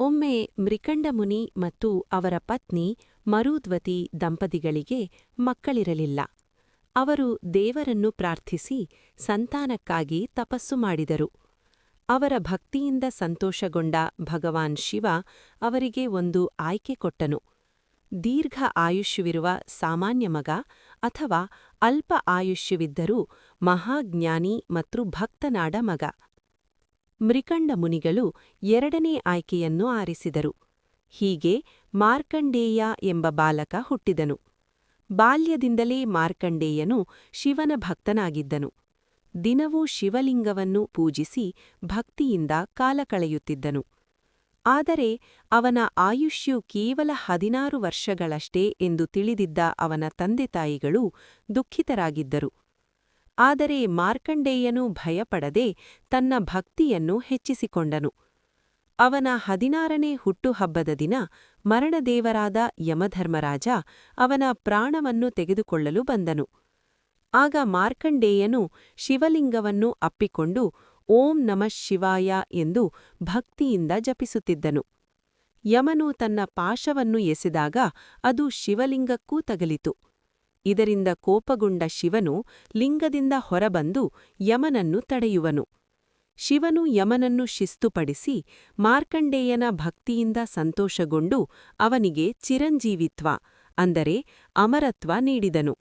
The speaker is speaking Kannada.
ಒಮ್ಮೆ ಮೃಕಂಡಮುನಿ ಮತ್ತು ಅವರ ಪತ್ನಿ ಮರುದ್ವತಿ ದಂಪತಿಗಳಿಗೆ ಮಕ್ಕಳಿರಲಿಲ್ಲ. ಅವರು ದೇವರನ್ನು ಪ್ರಾರ್ಥಿಸಿ ಸಂತಾನಕ್ಕಾಗಿ ತಪಸ್ಸು ಮಾಡಿದರು. ಅವರ ಭಕ್ತಿಯಿಂದ ಸಂತೋಷಗೊಂಡ ಭಗವಾನ್ ಶಿವ ಅವರಿಗೆ ಒಂದು ಆಯ್ಕೆ ಕೊಟ್ಟನು. ದೀರ್ಘ ಆಯುಷ್ಯವಿರುವ ಸಾಮಾನ್ಯ ಮಗ ಅಥವಾ ಅಲ್ಪ ಆಯುಷ್ಯವಿದ್ದರೂ ಮಹಾಜ್ಞಾನಿ ಮತ್ತು ಭಕ್ತನಾದ ಮಗ. ಮೃಕಂಡ ಮುನಿಗಳು ಎರಡನೇ ಆಯ್ಕೆಯನ್ನು ಆರಿಸಿದರು. ಹೀಗೆ ಮಾರ್ಕಂಡೇಯ ಎಂಬ ಬಾಲಕ ಹುಟ್ಟಿದನು. ಬಾಲ್ಯದಿಂದಲೇ ಮಾರ್ಕಂಡೇಯನು ಶಿವನ ಭಕ್ತನಾಗಿದ್ದನು. ದಿನವೂ ಶಿವಲಿಂಗವನ್ನು ಪೂಜಿಸಿ ಭಕ್ತಿಯಿಂದ ಕಾಲ ಕಳೆಯುತ್ತಿದ್ದನು. ಆದರೆ ಅವನ ಆಯುಷ್ಯು ಕೇವಲ 16 ವರ್ಷಗಳಷ್ಟೇ ಎಂದು ತಿಳಿದಿದ್ದ ಅವನ ತಂದೆತಾಯಿಗಳು ದುಃಖಿತರಾಗಿದ್ದರು. ಆದರೆ ಮಾರ್ಕಂಡೇಯನು ಭಯಪಡದೆ ತನ್ನ ಭಕ್ತಿಯನ್ನು ಹೆಚ್ಚಿಸಿಕೊಂಡನು. ಅವನ 16ನೇ ಹುಟ್ಟುಹಬ್ಬದ ದಿನ ಮರಣದೇವರಾದ ಯಮಧರ್ಮರಾಜ ಅವನ ಪ್ರಾಣವನ್ನು ತೆಗೆದುಕೊಳ್ಳಲು ಬಂದನು. ಆಗ ಮಾರ್ಕಂಡೇಯನು ಶಿವಲಿಂಗವನ್ನು ಅಪ್ಪಿಕೊಂಡು ಓಂ ನಮಃ ಶಿವಾಯ ಎಂದು ಭಕ್ತಿಯಿಂದ ಜಪಿಸುತ್ತಿದ್ದನು. ಯಮನು ತನ್ನ ಪಾಶವನ್ನು ಎಸೆದಾಗ ಅದು ಶಿವಲಿಂಗಕ್ಕೂ ತಗಲಿತು. ಇದರಿಂದ ಕೋಪಗೊಂಡ ಶಿವನು ಲಿಂಗದಿಂದ ಹೊರಬಂದು ಯಮನನ್ನು ತಡೆಯುವನು. ಶಿವನು ಯಮನನ್ನು ಶಿಸ್ತುಪಡಿಸಿ ಮಾರ್ಕಂಡೇಯನ ಭಕ್ತಿಯಿಂದ ಸಂತೋಷಗೊಂಡು ಅವನಿಗೆ ಚಿರಂಜೀವಿತ್ವ ಅಂದರೆ ಅಮರತ್ವ ನೀಡಿದನು.